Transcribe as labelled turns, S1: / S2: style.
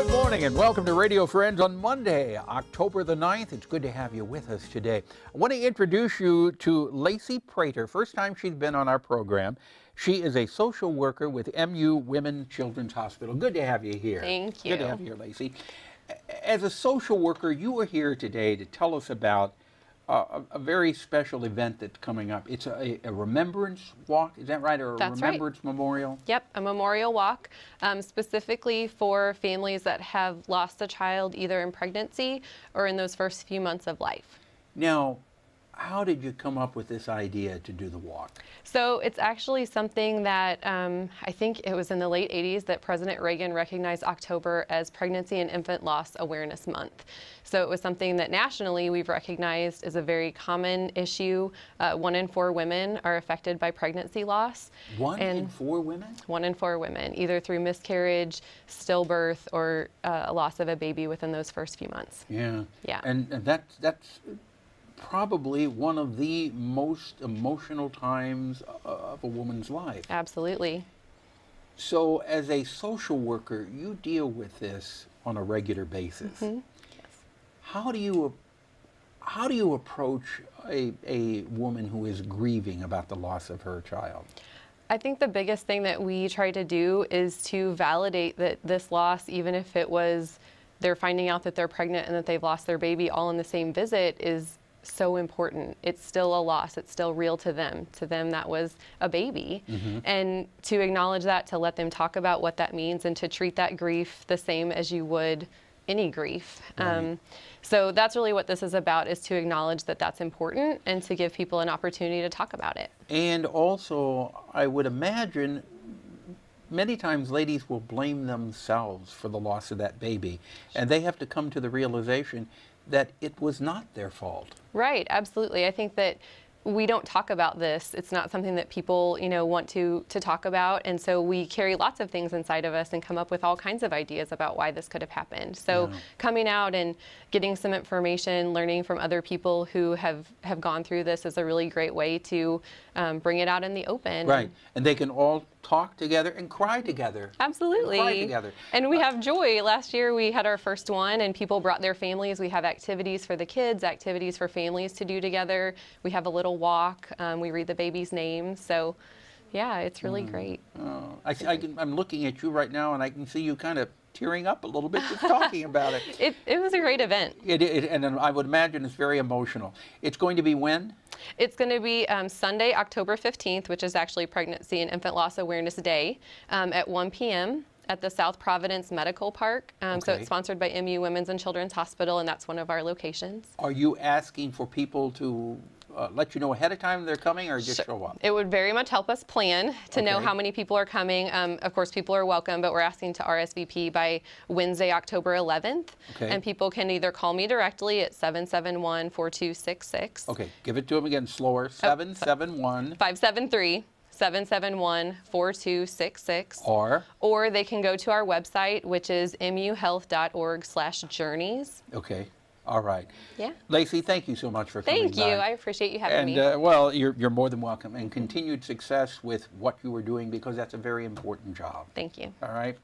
S1: Good morning and welcome to Radio Friends on Monday, October the 9th. It's good to have you with us today. I want to introduce you to Lacey Prater. First time she's been on our program. She is a social worker with MU Women Children's Hospital. Good to have you here.
S2: Thank you.
S1: Good to have you here, Lacey. As a social worker, you are here today to tell us about a very special event that's coming up. It's a remembrance walk, is that right? Or a remembrance memorial?
S2: Yep, a memorial walk specifically for families that have lost a child either in pregnancy or in those first few months of life.
S1: Now, how did you come up with this idea to do the walk?
S2: So it's actually something that I think it was in the late 80s that President Reagan recognized October as Pregnancy and Infant Loss Awareness Month. So it was something that nationally we've recognized as a very common issue. 1 in 4 women are affected by pregnancy loss.
S1: 1 in 4 women?
S2: 1 in 4 women, either through miscarriage, stillbirth, or a loss of a baby within those first few months.
S1: Yeah.
S2: Yeah.
S1: And that's probably one of the most emotional times of a woman's life.
S2: Absolutely.
S1: So as a social worker, you deal with this on a regular basis.
S2: Mm-hmm. Yes.
S1: How do you approach a woman who is grieving about the loss of her child?
S2: I think the biggest thing that we try to do is to validate that this loss, even if it was they're finding out that they're pregnant and that they've lost their baby all in the same visit, is so important. It's still a loss. It's still real to them. To them, that was a baby. Mm-hmm. And to acknowledge that, to let them talk about what that means, and to treat that grief the same as you would any grief.
S1: Right.
S2: So that's really what this is about, is to acknowledge that that's important and to give people an opportunity to talk about it.
S1: And also, I would imagine many times ladies will blame themselves for the loss of that baby, and they have to come to the realization that it was not their fault.
S2: Right, absolutely. I think that we don't talk about this. It's not something that people, want to talk about, and so we carry lots of things inside of us and come up with all kinds of ideas about why this could have happened. So coming out and getting some information, learning from other people who have gone through this is a really great way to bring it out in the open.
S1: Right, and they can all talk together and cry together.
S2: Absolutely.
S1: And cry together.
S2: And we have joy. Last year we had our first one and people brought their families. We have activities for the kids, activities for families to do together. We have a little walk. We read the baby's name. So yeah, it's really great.
S1: Oh, I'm looking at you right now and I can see you kind of tearing up a little bit just talking about it.
S2: It was a great event.
S1: And I would imagine it's very emotional. It's going to be when?
S2: It's going to be Sunday, October 15th, which is actually Pregnancy and Infant Loss Awareness Day, at 1 p.m. at the South Providence Medical Park. So it's sponsored by MU Women's and Children's Hospital, and that's one of our locations. Are
S1: you asking for people to let you know ahead of time they're coming, or just show up?
S2: It would very much help us plan to know how many people are coming. Of course, people are welcome, but we're asking to RSVP by Wednesday, October 11th. And people can either call me directly at 771-4266.
S1: Okay, give it to them again slower. 771
S2: 573 771-4266. Or they can go to our website, which is muhealth.org/journeys.
S1: Okay. All right.
S2: Yeah.
S1: Lacey, thank you so much for coming by.
S2: Thank you. I appreciate you having me.
S1: And well, you're more than welcome, and continued success with what you are doing, because that's a very important job.
S2: Thank you.
S1: All right.